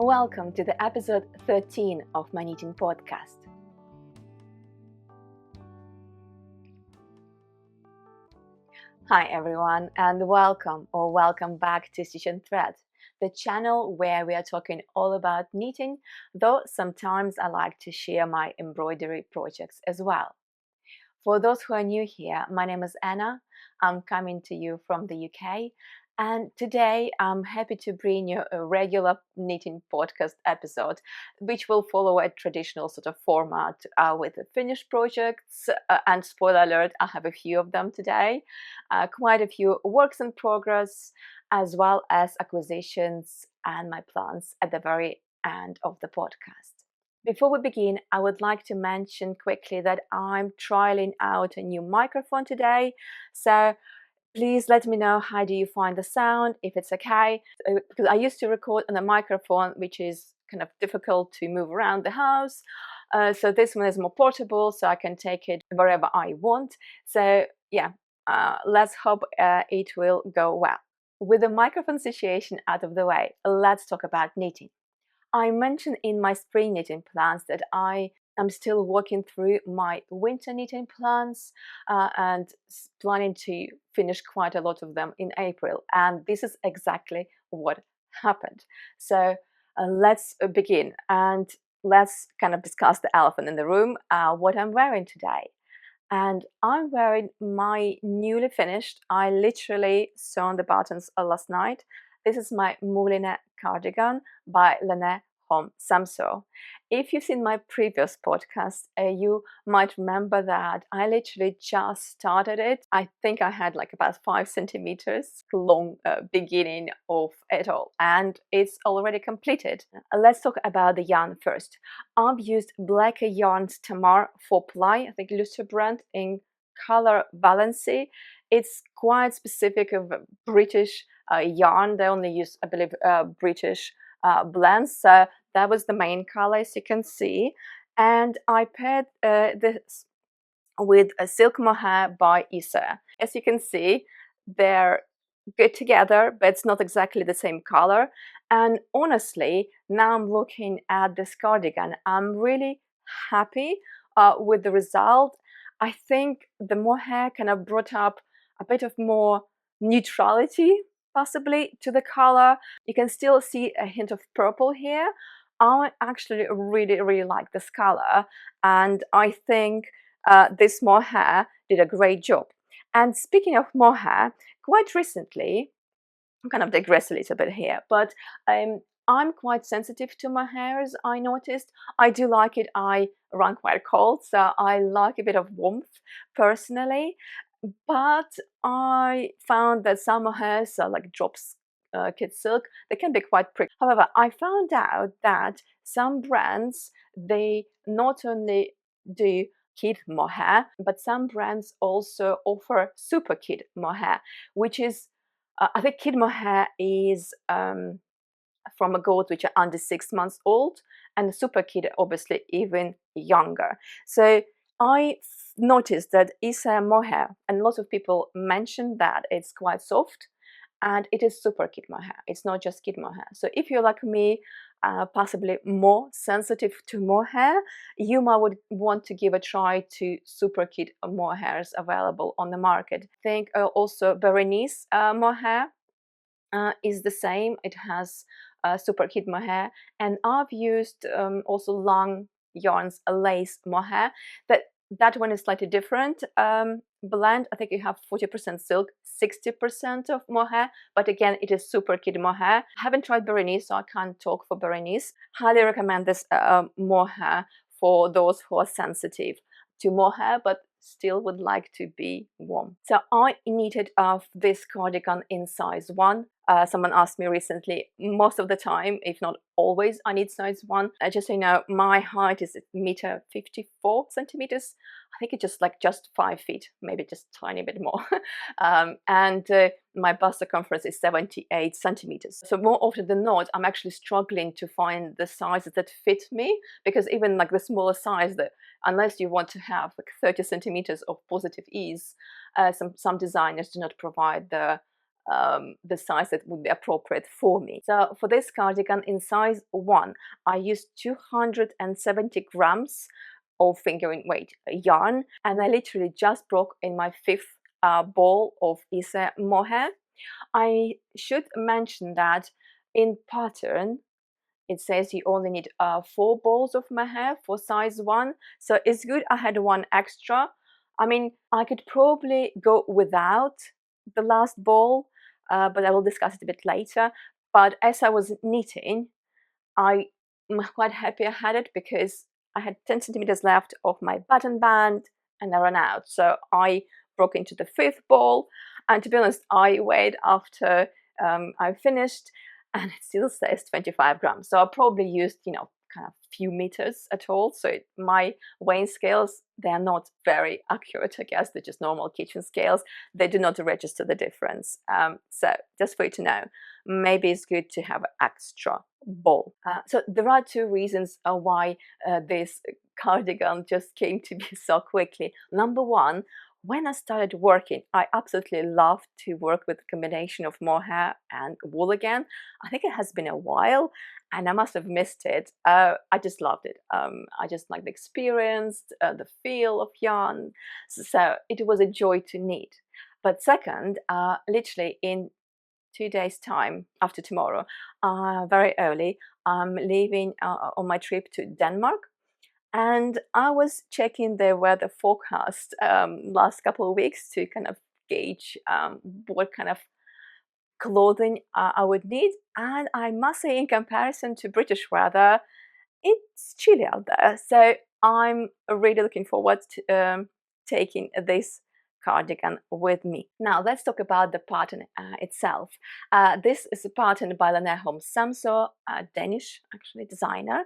Welcome to the episode 13 of my knitting podcast. Hi everyone, and welcome back to Stitch and Thread, the channel where we are talking all about knitting, though sometimes I like to share my embroidery projects as well. For those who are new here, my name is Anna. I'm coming to you from the UK, and today I'm happy to bring you a regular knitting podcast episode, which will follow a traditional sort of format with the finished projects. And spoiler alert, I have a few of them today, quite a few works in progress, as well as acquisitions and my plans at the very end of the podcast. Before we begin, I would like to mention quickly that I'm trialing out a new microphone today. So please let me know how do you find the sound, if it's okay, because I used to record on a microphone which is kind of difficult to move around the house. So this one is more portable, so I can take it wherever I want. So yeah, let's hope it will go well. With the microphone situation out of the way, let's talk about knitting. I mentioned in my spring knitting plans that I'm still working through my winter knitting plans and planning to finish quite a lot of them in April, and this is exactly what happened. So let's begin and let's kind of discuss the elephant in the room, what I'm wearing today. And I'm wearing my newly finished, I literally sewn the buttons last night. This is my Mouline Cardigan by Lene, Holme, Samsøe. If you've seen my previous podcast, you might remember that I literally just started it. I think I had like about 5 centimeters long beginning of it all, and it's already completed. Let's talk about the yarn first. I've used black yarns Tamar 4-ply, I think Lucid brand, in color Valency. It's quite specific of British yarn. They only use, I believe, British blends. So that was the main color, as you can see. And I paired this with a silk mohair by Isager. As you can see, they're good together, but it's not exactly the same color. And honestly, now I'm looking at this cardigan, I'm really happy with the result. I think the mohair kind of brought up a bit of more neutrality possibly to the color. You can still see a hint of purple here. I actually really like this color, and I think this mohair did a great job. And speaking of mohair, quite recently, I'm kind of digress a little bit here, but I'm quite sensitive to my hairs. I noticed I do like it. I run quite cold, so I like a bit of warmth personally. But I found that some hairs are like drops Kidsilk, they can be quite prickly. However, I found out that some brands, they not only do kid mohair, but some brands also offer super kid mohair, which is, I think kid mohair is from a goat which are under 6 months old, and super kid obviously even younger. So I noticed that Isager mohair, and lots of people mention that it's quite soft, and it is super kid mohair. It's not just kid mohair. So if you're like me, possibly more sensitive to mohair, you might would want to give a try to super kid mohairs available on the market. I think also Berenice mohair is the same. It has super kid mohair, and I've used also long yarns lace mohair. That one is slightly different blend. I think you have 40% silk, 60% of mohair, but again, it is super kid mohair. I haven't tried Berenice, so I can't talk for Berenice. Highly recommend this mohair for those who are sensitive to mohair, but still would like to be warm. So I knitted this cardigan in size 1. Someone asked me recently, most of the time, if not always, I need size 1. Just so you know, my height is 1.54 centimeters. I think it's just 5 feet, maybe just a tiny bit more. And my bust circumference is 78 centimeters. So more often than not, I'm actually struggling to find the sizes that fit me, because even like the smaller size, that unless you want to have like 30 centimeters of positive ease, some designers do not provide the the size that would be appropriate for me. So for this cardigan in size 1, I used 270 grams of fingering weight yarn, and I literally just broke in my 5th ball of Isager Mohair. I should mention that in pattern it says you only need 4 balls of Mohair for size 1, so it's good I had 1 extra. I mean, I could probably go without the last ball, but I will discuss it a bit later. But as I was knitting, I'm quite happy I had it, because I had 10 centimeters left of my button band and I ran out. So I broke into the 5th ball, and to be honest, I weighed after I finished, and it still says 25 grams. So I probably used, you know, kind of few meters at all. So my weighing scales, they are not very accurate, I guess. They're just normal kitchen scales. They do not register the difference. So just for you to know, maybe it's good to have an extra ball. So there are 2 reasons why this cardigan just came to me so quickly. Number 1, when I started working, I absolutely loved to work with a combination of mohair and wool again. I think it has been a while, and I must have missed it. I just loved it. I just liked the experience, the feel of yarn. So it was a joy to knit. But second, literally in 2 days' time, after tomorrow, very early, I'm leaving on my trip to Denmark. And I was checking the weather forecast last couple of weeks to kind of gauge what kind of clothing I would need. And I must say, in comparison to British weather, it's chilly out there. So I'm really looking forward to taking this cardigan with me. Now let's talk about the pattern itself. This is a pattern by Lene Holme, Samsøe, a Danish actually designer.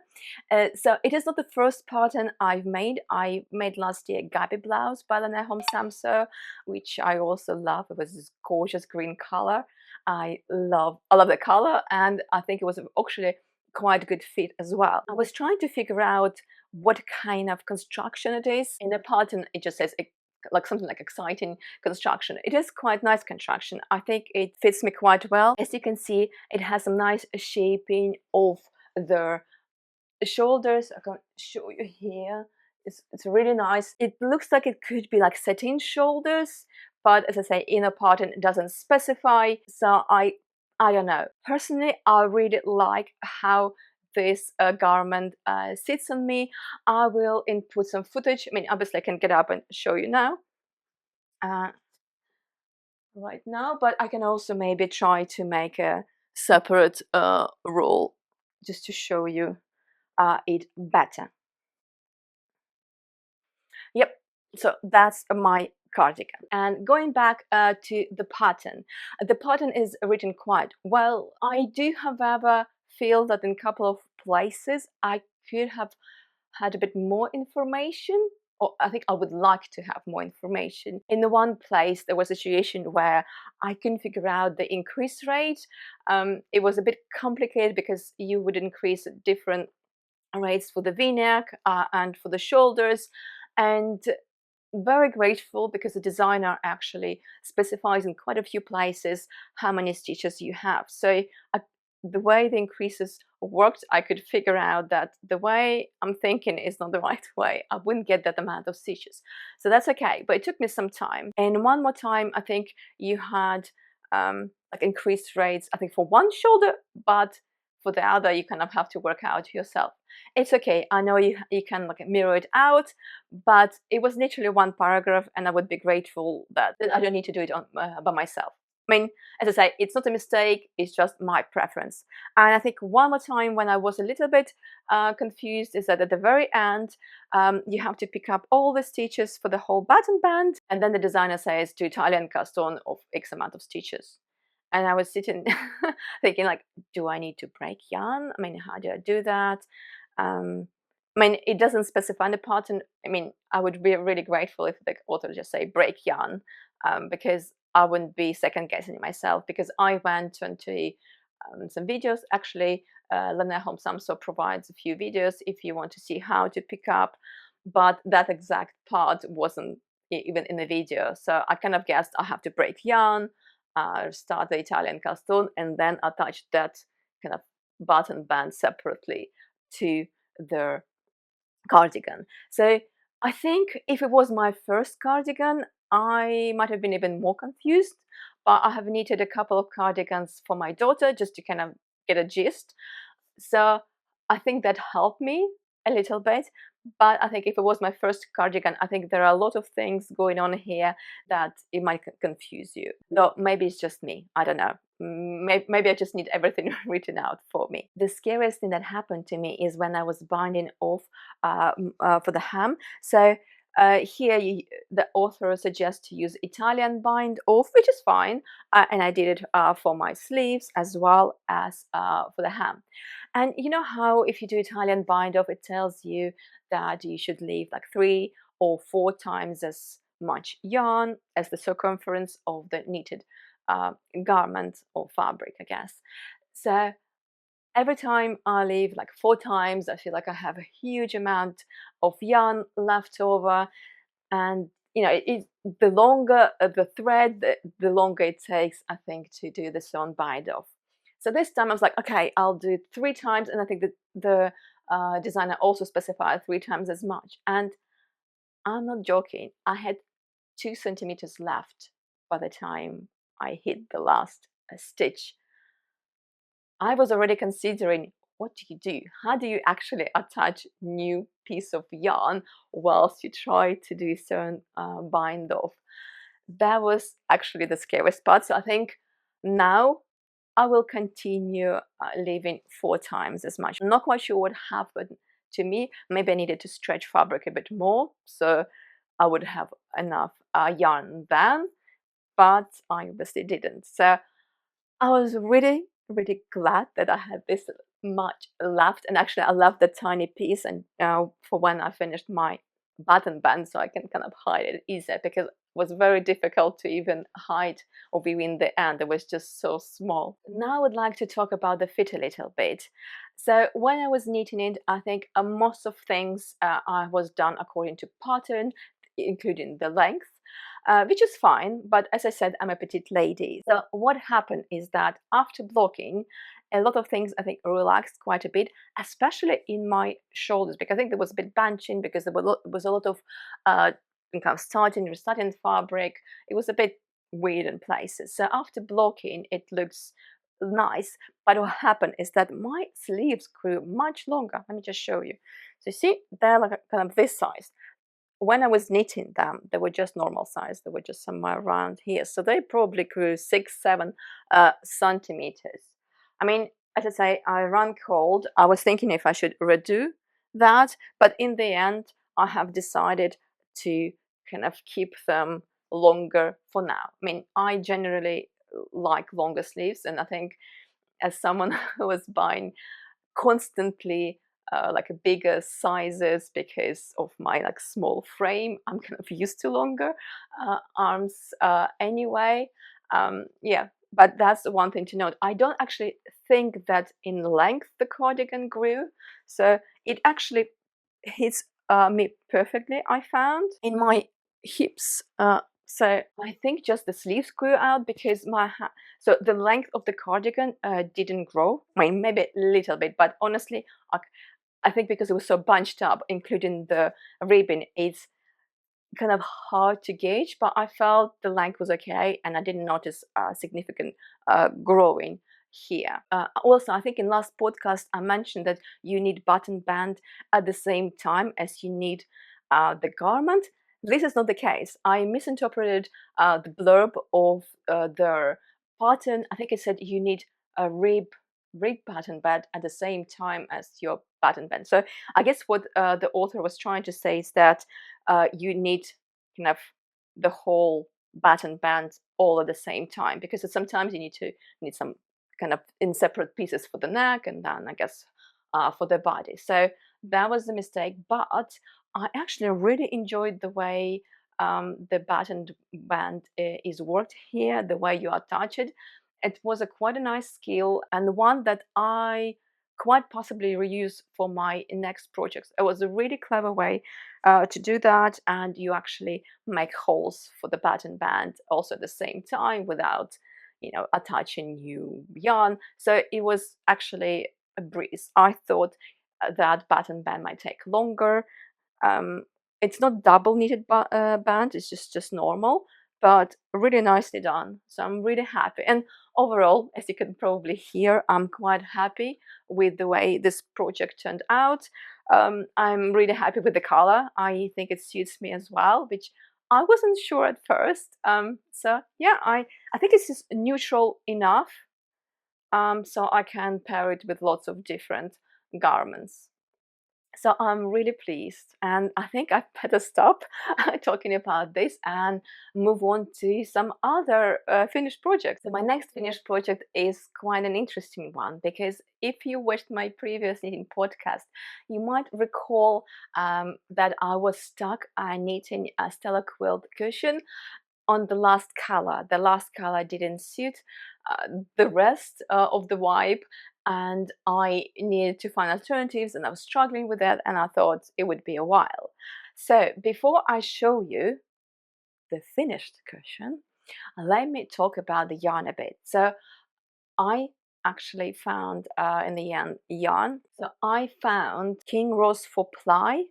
So it is not the first pattern I've made. I made last year Gabi blouse by Lene Holme Samsøe, which I also love. It was this gorgeous green color. I love the color, and I think it was actually quite a good fit as well. I was trying to figure out what kind of construction it is. In the pattern, it just says like something like exciting construction. It is quite nice construction. I think it fits me quite well. As you can see, it has some nice shaping of the shoulders. I can show you here. It's really nice. It looks like it could be like satin shoulders, but as I say, in a pattern it doesn't specify. So I don't know. Personally, I really like how this garment sits on me. I will input some footage. I mean, obviously I can get up and show you now right now, but I can also maybe try to make a separate roll just to show you it better. Yep, so that's my cardigan. And going back to the pattern is written quite well. I do, however, feel that in a couple of places I could have had a bit more information, or I think I would like to have more information. In the one place there was a situation where I couldn't figure out the increase rate. It was a bit complicated because you would increase different rates for the v-neck and for the shoulders, and very grateful because the designer actually specifies in quite a few places how many stitches you have. So the way the increases worked, I could figure out that the way I'm thinking is not the right way. I wouldn't get that amount of stitches. So that's okay, but it took me some time. And one more time, I think you had like increased rates, I think for one shoulder, but for the other, you kind of have to work out yourself. It's okay. I know you can like mirror it out, but it was literally one paragraph, and I would be grateful that I don't need to do it by myself. I mean, as I say, it's not a mistake, it's just my preference. And I think one more time when I was a little bit confused is that at the very end, you have to pick up all the stitches for the whole button band, and then the designer says to Italian cast on of X amount of stitches. And I was sitting thinking, like, do I need to break yarn? I mean, how do I do that? I mean, it doesn't specify in the pattern. I mean, I would be really grateful if the author just say break yarn, because I wouldn't be second guessing myself, because I went into some videos. Actually, Lene Holme Samsøe provides a few videos if you want to see how to pick up, but that exact part wasn't even in the video. So I kind of guessed I have to break yarn. start the Italian cast on, and then attach that kind of button band separately to the cardigan. So I think if it was my first cardigan, I might have been even more confused, but I have knitted a couple of cardigans for my daughter just to kind of get a gist. So I think that helped me a little bit. But I think if it was my first cardigan, I think there are a lot of things going on here that it might confuse you. Though maybe it's just me. I don't know. Maybe I just need everything written out for me. The scariest thing that happened to me is when I was binding off for the hem. So here the author suggests to use Italian bind off, which is fine, and I did it for my sleeves as well as for the hem. And you know how if you do Italian bind off, it tells you that you should leave like 3 or 4 times as much yarn as the circumference of the knitted garment or fabric, I guess. So every time I leave like 4 times, I feel like I have a huge amount of yarn left over. And you know, the longer the thread, the longer it takes, I think, to do the sewn bind off. So this time I was like, okay, I'll do it 3 times, and I think that the designer also specified 3 times as much. And I'm not joking, I had 2 centimeters left by the time I hit the last stitch. I was already considering, what do you do? How do you actually attach new piece of yarn whilst you try to do sewn bind off? That was actually the scariest part. So I think now I will continue leaving 4 times as much. I'm not quite sure what happened to me. Maybe I needed to stretch fabric a bit more, so I would have enough yarn then, but I obviously didn't. So I was really, really glad that I had this much left. And actually, I left the tiny piece and for when I finished my button band, so I can kind of hide it easier, because it was very difficult to even hide or be in the end. It was just so small. Now I would like to talk about the fit a little bit. So when I was knitting it, I think most of things I was done according to pattern, including the length. Which is fine, but as I said, I'm a petite lady. So what happened is that after blocking, a lot of things I think relaxed quite a bit, especially in my shoulders, because I think there was a bit bunching, because there was a lot of kind of starting, restarting fabric. It was a bit weird in places. So after blocking, it looks nice. But what happened is that my sleeves grew much longer. Let me just show you. So you see, they're like kind of this size. When I was knitting them, they were just normal size. They were just somewhere around here. So they probably grew 6-7 centimeters. I mean, as I say, I run cold. I was thinking if I should redo that, but in the end, I have decided to kind of keep them longer for now. I mean, I generally like longer sleeves, and I think as someone who was buying constantly like a bigger sizes because of my like small frame, I'm kind of used to longer arms anyway. Yeah, but that's one thing to note. I don't actually think that in length the cardigan grew, so it actually hits me perfectly, I found, in my hips. So I think just the sleeves grew out, because so the length of the cardigan didn't grow. I mean, maybe a little bit, but honestly, I think because it was so bunched up, including the ribbon, it's kind of hard to gauge. But I felt the length was okay, and I didn't notice significant growing here. Also, I think in last podcast I mentioned that you need button band at the same time as you need the garment. This is not the case. I misinterpreted the blurb of the pattern. I think it said you need a rib button band at the same time as your button band. So I guess what the author was trying to say is that you need kind of the whole button band all at the same time, because sometimes you need some kind of in separate pieces for the neck, and then I guess for the body. So that was the mistake, but I actually really enjoyed the way the button band is worked here, the way you attach it. It was quite a nice skill, and one that I quite possibly reuse for my next projects. It was a really clever way to do that, and you actually make holes for the button band also at the same time without you know, attach a new yarn. So it was actually a breeze. I thought that pattern band might take longer. It's not double knitted band, it's just normal, but really nicely done. So I'm really happy. And overall, as you can probably hear, I'm quite happy with the way this project turned out. I'm really happy with the color. I think it suits me as well, which I wasn't sure at first. So yeah, I think it's just neutral enough, so I can pair it with lots of different garments. So I'm really pleased, and I think I better stop talking about this and move on to some other finished projects. So my next finished project is quite an interesting one, because if you watched my previous knitting podcast, you might recall that I was stuck knitting a Stella Quilt cushion on the last color. The last color didn't suit the rest of the vibe, and I needed to find alternatives, and I was struggling with that, and I thought it would be a while. So before I show you the finished cushion, let me talk about the yarn a bit. So I actually found in the end yarn. So I found King Rose 4-ply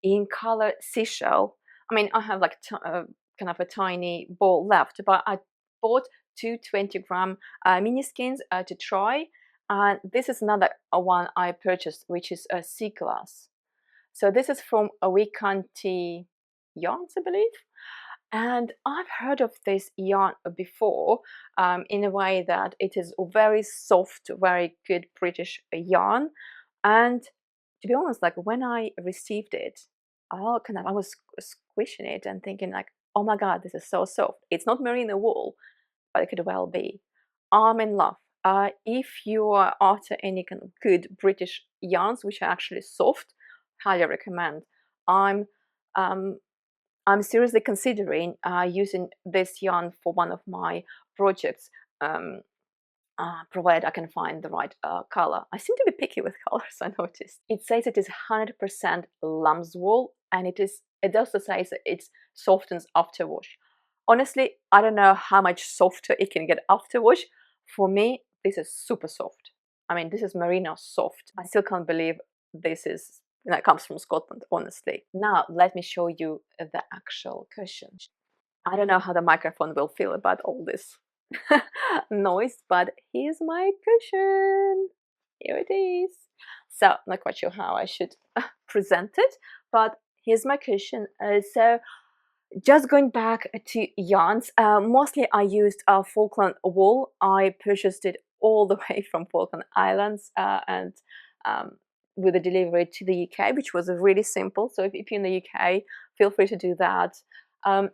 in color seashell. I mean, I have like kind of a tiny ball left, but I bought two 20-gram mini skins to try. And this is another one I purchased, which is a sea glass. So this is from a Weekanti Yarns, I believe. And I've heard of this yarn before, in a way that it is very soft, very good British yarn. And to be honest, like when I received it, I was squishing it and thinking like, oh my God, this is so soft. It's not merino wool, but it could well be. I'm in love. If you are after any kind of good British yarns which are actually soft, highly recommend. I'm seriously considering using this yarn for one of my projects, provided I can find the right color. I seem to be picky with colors, I noticed. It says it is 100% lamb's wool, and it also says that it softens after wash. Honestly, I don't know how much softer it can get after wash. For me, this is super soft. I mean, this is merino soft. I still can't believe this is that comes from Scotland, honestly. Now, let me show you the actual cushion. I don't know how the microphone will feel about all this noise, but here's my cushion. Here it is. So, not quite sure how I should present it, but here's my cushion. So, just going back to yarns, mostly I used Falkland wool. I purchased it all the way from Falkland Islands, and with the delivery to the UK, which was really simple. So if you're in the UK, feel free to do that.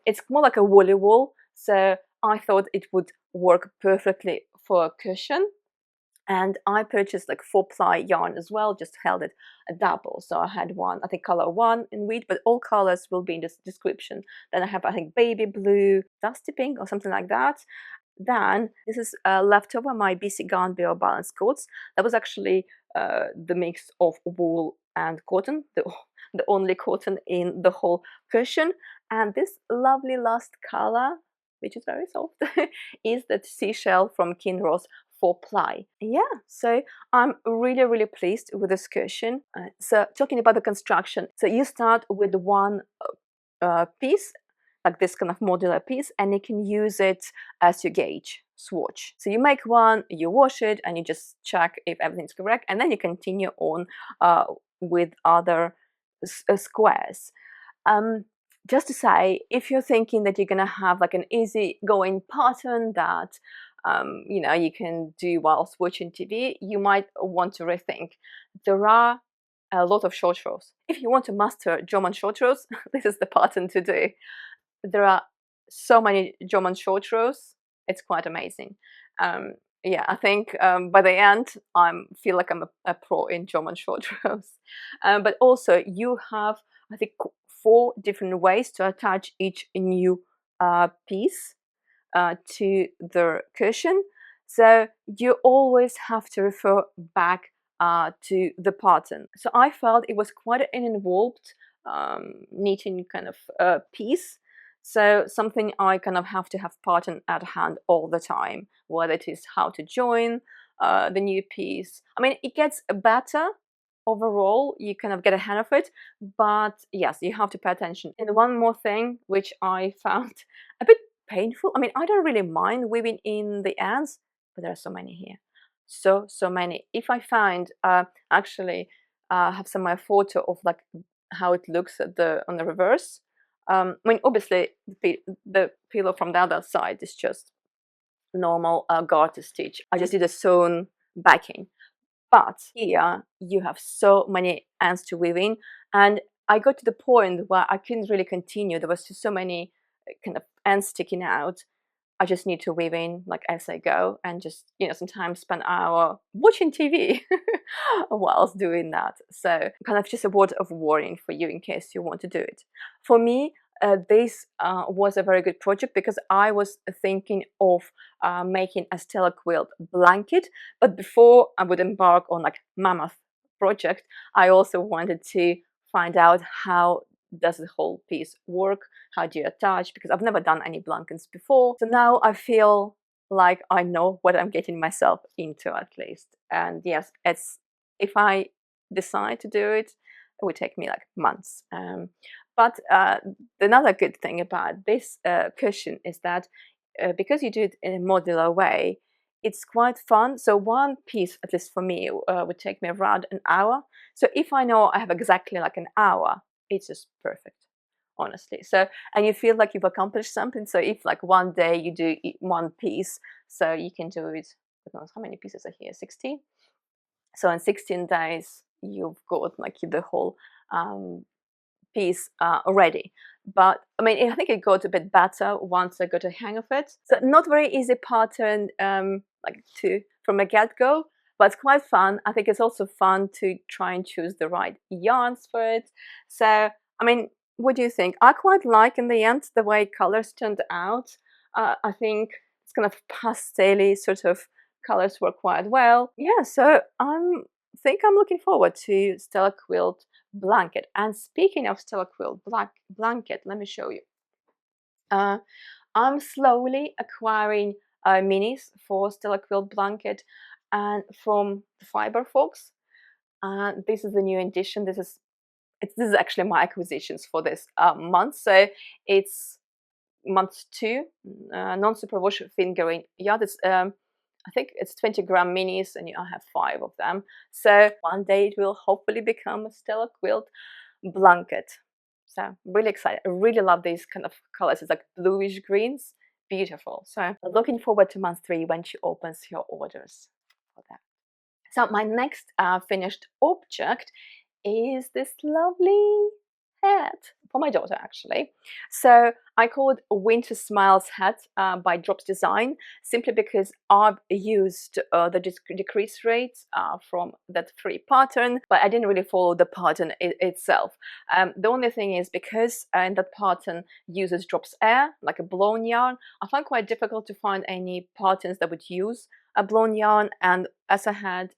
It's more like a woolly wool, so I thought it would work perfectly for a cushion. And I purchased like 4-ply yarn as well, just held it a double. So I had one, I think color 1 in wheat, but all colors will be in the description. Then I have, I think, baby blue, dusty pink or something like that. Then this is leftover my BC Garn Bio Balance coats. That was actually the mix of wool and cotton, the only cotton in the whole cushion. And this lovely last color, which is very soft, is that seashell from King Rose 4-ply. Yeah, so I'm really pleased with this cushion. So talking about the construction, so you start with one piece, like this kind of modular piece, and you can use it as your gauge swatch. So you make one, you wash it, and you just check if everything's correct, and then you continue on with other squares. Just to say, if you're thinking that you're gonna have like an easy going pattern that you know, you can do whilst watching TV, you might want to rethink. There are a lot of short rows. If you want to master German short rows, this is the pattern to do. There are so many German short rows, it's quite amazing. Yeah, I think by the end, I feel like I'm a pro in German short rows. But also, you have, I think, 4 different ways to attach each new piece to the cushion. So you always have to refer back to the pattern. So I felt it was quite an involved knitting kind of piece. So something I kind of have to have pattern at hand all the time, whether it is how to join the new piece. I mean, it gets better overall, you kind of get a hand of it, but yes, you have to pay attention. And one more thing which I found a bit painful. I mean, I don't really mind weaving in the ends, but there are so many here, so many. If I find actually have some my photo of like how it looks at the on the reverse. I mean, obviously the pillow from the other side is just normal garter stitch. I just did a sewn backing, but here you have so many ends to weave in, and I got to the point where I couldn't really continue. There was just so many kind of ends sticking out. I just need to weave in like as I go, and just, you know, sometimes spend an hour watching TV whilst doing that. So kind of just a word of warning for you in case you want to do it. For me, this was a very good project because I was thinking of making a Stella Quilt blanket, but before I would embark on like mammoth project, I also wanted to find out how does the whole piece work, how do you attach, because I've never done any blankets before. So now I feel like I know what I'm getting myself into, at least. And yes, it's, if I decide to do it, it would take me like months. But another good thing about this cushion is that because you do it in a modular way, it's quite fun. So one piece, at least for me, would take me around an hour. So if I know I have exactly like an hour, it's just perfect, honestly. So, and you feel like you've accomplished something. So if like one day you do one piece, so you can do it, I don't know how many pieces are here, 16. So in 16 days, you've got like the whole piece already. But I mean, I think it got a bit better once I got a hang of it. So not very easy pattern like to from a get-go, but it's quite fun. I think it's also fun to try and choose the right yarns for it. So I mean, what do you think? I quite like in the end the way colors turned out. I think it's kind of pastel-y sort of colors work quite well. Yeah, so think I'm looking forward to Stella Quilt blanket. And speaking of Stella Quilt blanket, let me show you. I'm slowly acquiring minis for Stella Quilt blanket, and from the Fiber Folks. This is the new edition. This is actually my acquisitions for this month. So it's month 2, non-superwash fingering yarn. It's I think it's 20-gram minis, and I have 5 of them. So one day it will hopefully become a Stella Quilt blanket. So I'm really excited. I really love these kind of colors. It's like bluish greens, beautiful. So looking forward to month 3 when she opens her orders for that. So my next finished object is this lovely hat for my daughter, actually. So I called Winter Smiles hat by Drops Design, simply because I've used the decrease rates from that free pattern, but I didn't really follow the pattern itself. The only thing is, because in that pattern uses drops air, like a blown yarn, I found quite difficult to find any patterns that would use a blown yarn. And as I had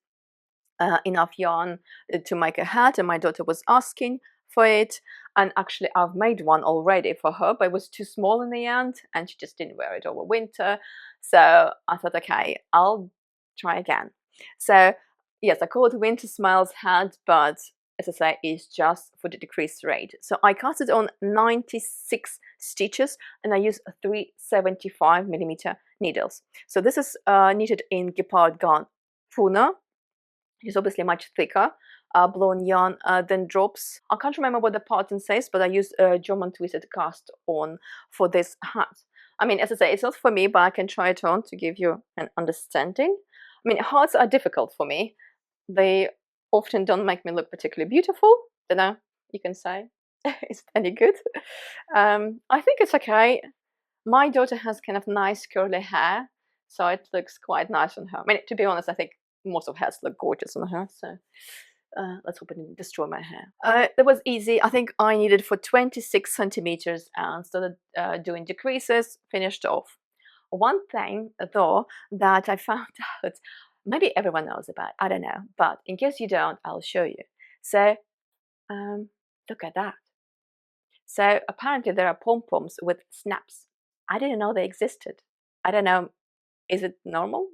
enough yarn to make a hat, and my daughter was asking for it, and actually I've made one already for her, but it was too small in the end and she just didn't wear it over winter. So I thought, okay, I'll try again. So yes, I call it Winter Smiles hat, but as I say, it's just for the decreased rate. So I cut it on 96 stitches, and I use 375mm needles. So this is knitted in Gepard Garn Puno. It's obviously much thicker blown yarn than drops. I can't remember what the pattern says, but I used German twisted cast on for this hat. I mean, as I say, it's not for me, but I can try it on to give you an understanding. I mean, hats are difficult for me. They often don't make me look particularly beautiful. Don't know, you can say. Is it any good? I think it's okay. My daughter has kind of nice curly hair, so it looks quite nice on her. I mean, to be honest, I think most of hairs look gorgeous on her, so let's hope it didn't destroy my hair. That was easy. I think I needed for 26 centimeters and started doing decreases, finished off. One thing, though, that I found out, maybe everyone knows about, I don't know, but in case you don't, I'll show you. So look at that. So apparently there are pom-poms with snaps. I didn't know they existed. I don't know, is it normal?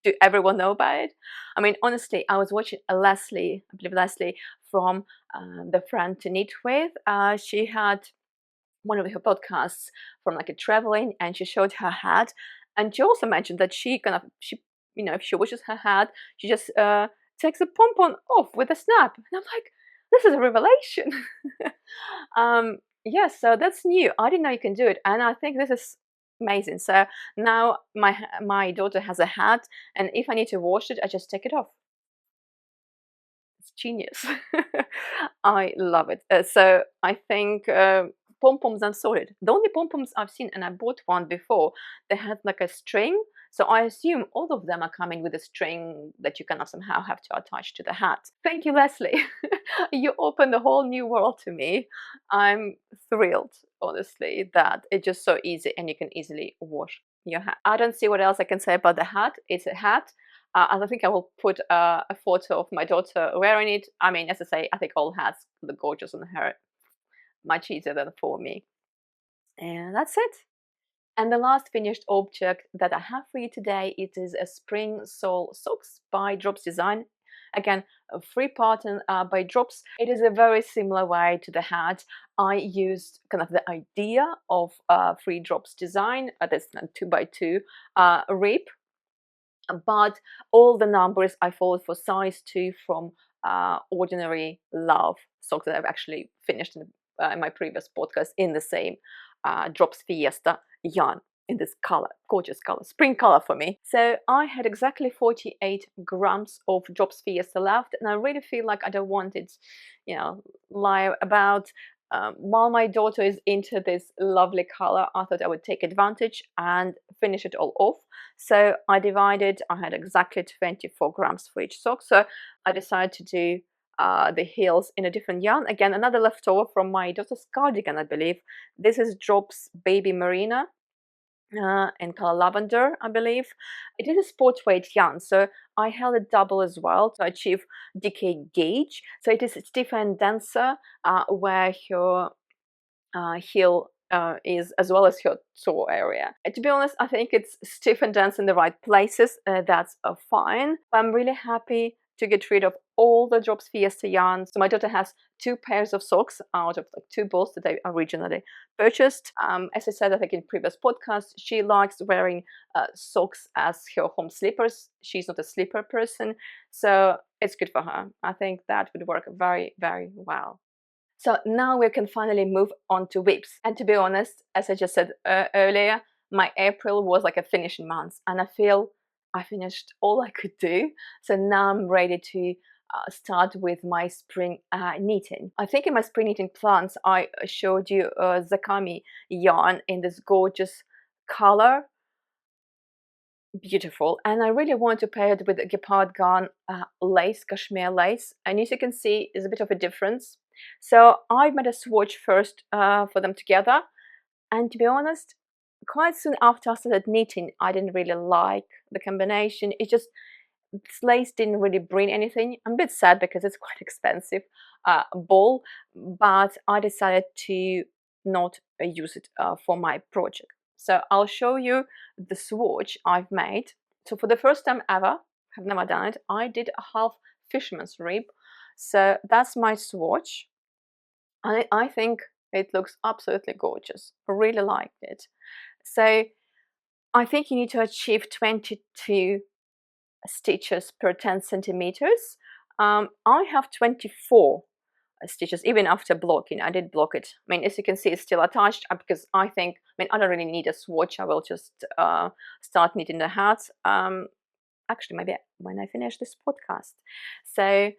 Do everyone know about it? I mean, honestly, I was watching a Leslie, I believe Leslie, from the Friend to Knit With. She had one of her podcasts from like a traveling, and she showed her hat, and she also mentioned that if she washes her hat, she just takes the pom pom off with a snap, and I'm like, this is a revelation. Yes, so that's new. I didn't know you can do it, and I think this is amazing. So now my daughter has a hat, and if I need to wash it, I just take it off. It's genius. I love it. So I think pom-poms are sorted. The only pom-poms I've seen, and I bought one before, they had like a string. So I assume all of them are coming with a string that you kind of somehow have to attach to the hat. Thank you, Leslie. You opened a whole new world to me. I'm thrilled, honestly, that it's just so easy and you can easily wash your hat. I don't see what else I can say about the hat. It's a hat. And I think I will put a photo of my daughter wearing it. I mean, as I say, I think all hats look gorgeous on her, much easier than for me. And that's it. And the last finished object that I have for you today, it is a spring sole socks by Drops Design. Again, a free pattern by Drops. It is a very similar way to the hat. I used kind of the idea of free Drops Design, this 2x2 rib, but all the numbers I followed for size 2 from Ordinary Love socks that I've actually finished in my previous podcast in the same Drops Fiesta yarn in this color, gorgeous color, spring color for me. So I had exactly 48 grams of Drops Fiesta left, and I really feel like I don't want it, lie about. While my daughter is into this lovely color, I thought I would take advantage and finish it all off. So I divided, I had exactly 24 grams for each sock. So I decided to do the heels in a different yarn. Again, another leftover from my daughter's cardigan, I believe. This is Drops Baby Marina in color lavender, I believe. It is a sport weight yarn, so I held it double as well to achieve decay gauge. So it is stiffer and denser, where your heel is, as well as your toe area. To be honest, I think it's stiff and dense in the right places. That's fine. I'm really happy to get rid of all the Drops Fiesta yarns. So my daughter has 2 pairs of socks out of like 2 balls that I originally purchased. As I said, I think in previous podcasts, she likes wearing socks as her home slippers. She's not a slipper person, so it's good for her. I think that would work very, very well. So now we can finally move on to whips. And to be honest, as I just said earlier, my April was like a finishing month, and I feel I finished all I could do. So now I'm ready to start with my spring knitting. I think in my spring knitting plans, I showed you Zakami yarn in this gorgeous color. Beautiful. And I really want to pair it with a Gepard Garn lace, cashmere lace. And as you can see, there's a bit of a difference. So I made a swatch first for them together. And to be honest, quite soon after I started knitting, I didn't really like the combination. It just, this lace didn't really bring anything. I'm a bit sad because it's quite expensive ball, but I decided to not use it for my project. So I'll show you the swatch I've made. So for the first time ever, I've never done it, I did a half fisherman's rib. So that's my swatch. I think it looks absolutely gorgeous. I really liked it. So I think you need to achieve 22 stitches per 10 centimeters. I have 24 stitches even after blocking. I did block it. I mean, as you can see, it's still attached because I think, I mean, I don't really need a swatch. I will just start knitting the hat. Actually, maybe when I finish this podcast. So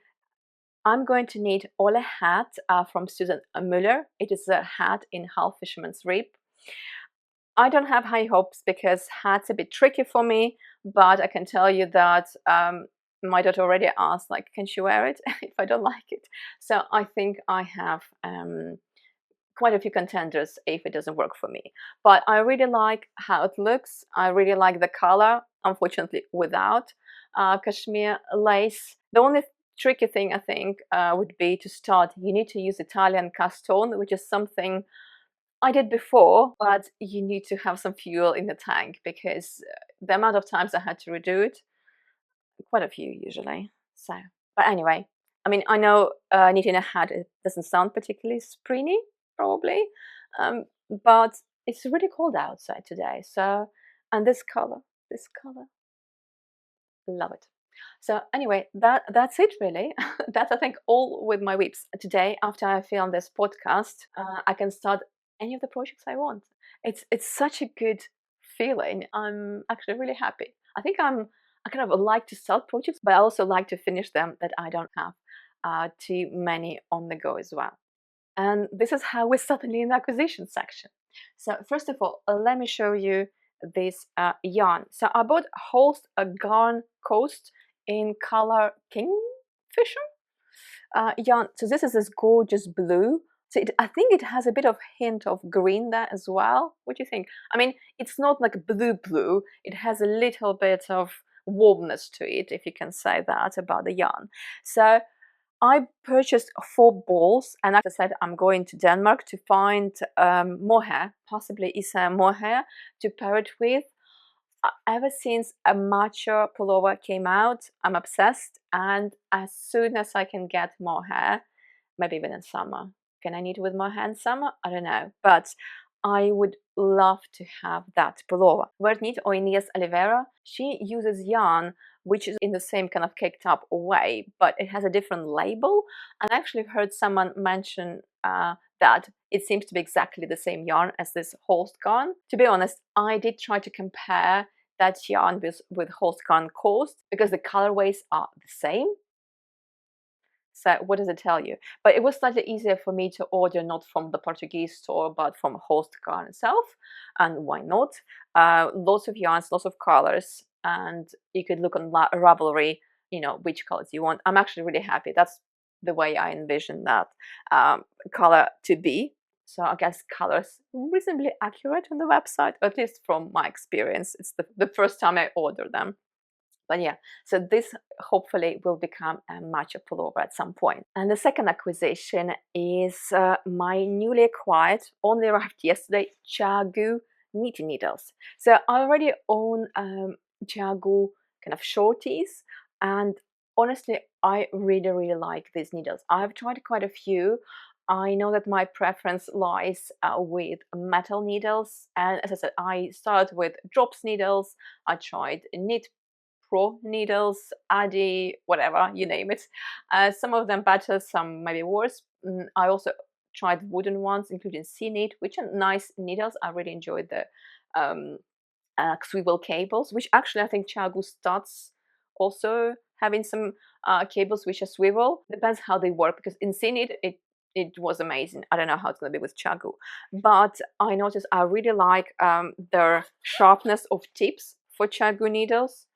I'm going to knit OLE Hat from Susan Müller. It is a hat in half fisherman's rib. I don't have high hopes because hat's a bit tricky for me, but I can tell you that my daughter already asked, like, can she wear it if I don't like it? So I think I have quite a few contenders if it doesn't work for me. But I really like how it looks. I really like the color, unfortunately without cashmere lace. The only tricky thing I think would be to start. You need to use Italian cast on, which is something I did before, but you need to have some fuel in the tank because the amount of times I had to redo it, quite a few usually. So, but anyway, I mean, I know knitting a hat, it doesn't sound particularly springy, probably, but it's really cold outside today. So, and this color, love it. So anyway, that's it really. That's I think all with my whips today. After I film this podcast, I can start any of the projects I want. It's such a good feeling. I'm actually really happy. I kind of like to start projects, but I also like to finish them that I don't have too many on the go as well. And this is how we start in the acquisition section. So first of all, let me show you this yarn. So I bought a Garn Coast in color Kingfisher yarn. So this is this gorgeous blue. So I think it has a bit of hint of green there as well. What do you think? I mean, it's not like blue. It has a little bit of warmness to it, if you can say that about the yarn. So I purchased 4 balls, and as I said, I'm going to Denmark to find Mohair, possibly Isager Mohair, to pair it with. Ever since a matcha pullover came out, I'm obsessed, and as soon as I can get Mohair, maybe even in summer. Can I knit with Mohair in summer? I don't know, but I would love to have that pullover. Where knit or Ines Oliveira, she uses yarn which is in the same kind of caked up way, but it has a different label. And I actually heard someone mention that it seems to be exactly the same yarn as this Holst Garn. To be honest, I did try to compare that yarn with Holst Garn Coast because the colorways are the same. So what does it tell you? But it was slightly easier for me to order not from the Portuguese store, but from Holst Garn itself. And why not? Lots of yarns, lots of colors, and you could look on Ravelry, you know, which colors you want. I'm actually really happy. That's the way I envision that color to be. So I guess colors reasonably accurate on the website, at least from my experience. It's the first time I order them. But yeah, so this hopefully will become a matcha pullover at some point. And the second acquisition is my newly acquired, only arrived yesterday, CHAGU knitting needles. So I already own CHAGU kind of shorties, and honestly, I really like these needles. I've tried quite a few. I know that my preference lies with metal needles, and as I said, I started with drops needles. I tried knit pro needles, Addy, whatever, you name it. Some of them better, some maybe worse. I also tried wooden ones, including C-knit, which are nice needles. I really enjoyed the swivel cables, which actually I think CHAGU starts also having some cables which are swivel. Depends how they work, because in C-knit it was amazing. I don't know how it's going to be with CHAGU, but I noticed I really like their sharpness of tips for CHAGU needles.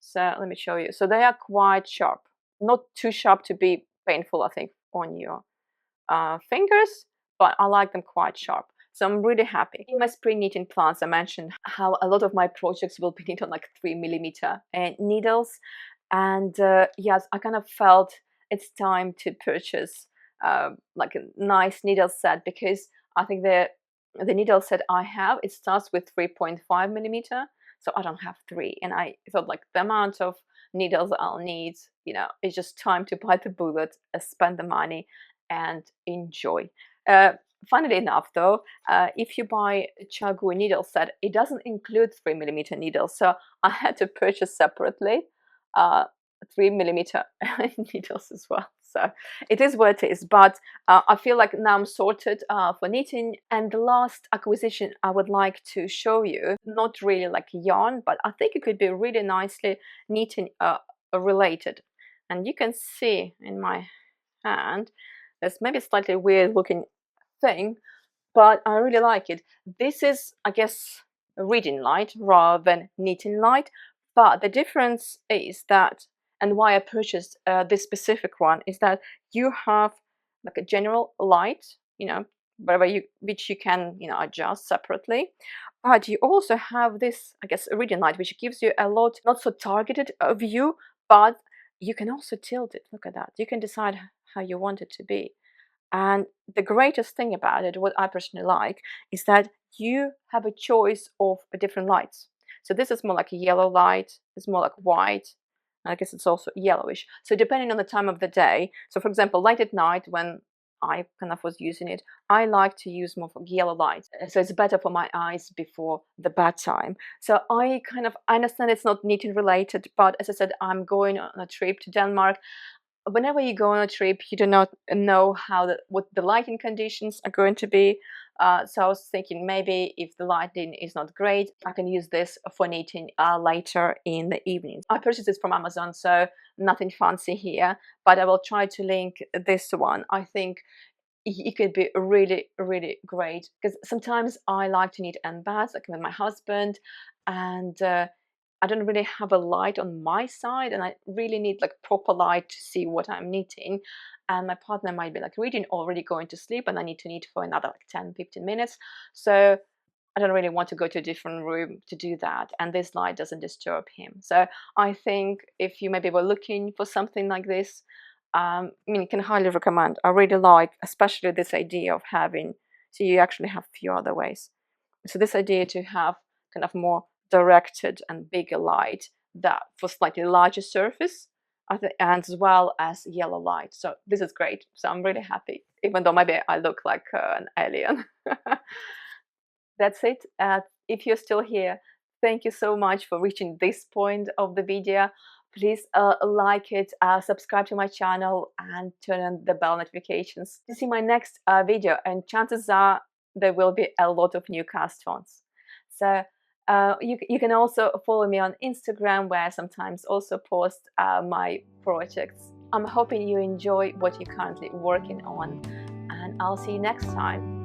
So let me show you. So they are quite sharp, not too sharp to be painful, I think, on your fingers, but I like them quite sharp. So I'm really happy. In my spring knitting plans, I mentioned how a lot of my projects will be knit on like 3mm needles. And yes, I kind of felt it's time to purchase like a nice needle set, because I think the needle set I have, it starts with 3.5mm. So I don't have 3, and I thought like the amount of needles I'll need, you know, it's just time to bite the bullet, spend the money, and enjoy. Funnily enough, though, if you buy a CHAGU needle set, it doesn't include 3mm needles, so I had to purchase separately 3mm needles as well. So it is what it is, but I feel like now I'm sorted for knitting. And the last acquisition I would like to show you, not really like yarn, but I think it could be really nicely knitting related. And you can see in my hand, there's maybe a slightly weird looking thing, but I really like it. This is, I guess, reading light rather than knitting light, but the difference is that, and why I purchased this specific one, is that you have like a general light, you know, which you can, you know, adjust separately, but you also have this, I guess, reading light, which gives you a lot, not so targeted view, but you can also tilt it. Look at that. You can decide how you want it to be. And the greatest thing about it, what I personally like, is that you have a choice of different lights. So this is more like a yellow light, it's more like white. I guess it's also yellowish. So depending on the time of the day, so for example, late at night when I kind of was using it, I like to use more yellow light. So it's better for my eyes before the bedtime. So I understand it's not knitting related, but as I said, I'm going on a trip to Denmark. Whenever you go on a trip, you do not know what the lighting conditions are going to be. So I was thinking maybe if the lighting is not great, I can use this for knitting later in the evening. I purchased this from Amazon, so nothing fancy here, but I will try to link this one. I think it could be really, really great, because sometimes I like to knit end bags, like with my husband, and I don't really have a light on my side, and I really need like proper light to see what I'm knitting. And my partner might be like reading, already going to sleep, and I need to knit for another like 10-15 minutes. So I don't really want to go to a different room to do that, and this light doesn't disturb him. So I think if you maybe were looking for something like this, I mean, can highly recommend. I really like, especially this idea of having, so you actually have a few other ways. So this idea to have kind of more directed and bigger light that for slightly larger surface, and as well as yellow light. So this is great. So I'm really happy, even though maybe I look like an alien. That's it. If you're still here, thank you so much for reaching this point of the video. Please like it, subscribe to my channel, and turn on the bell notifications to see my next video. And chances are there will be a lot of new cast ons. So you can also follow me on Instagram, where I sometimes also post my projects. I'm hoping you enjoy what you're currently working on, and I'll see you next time.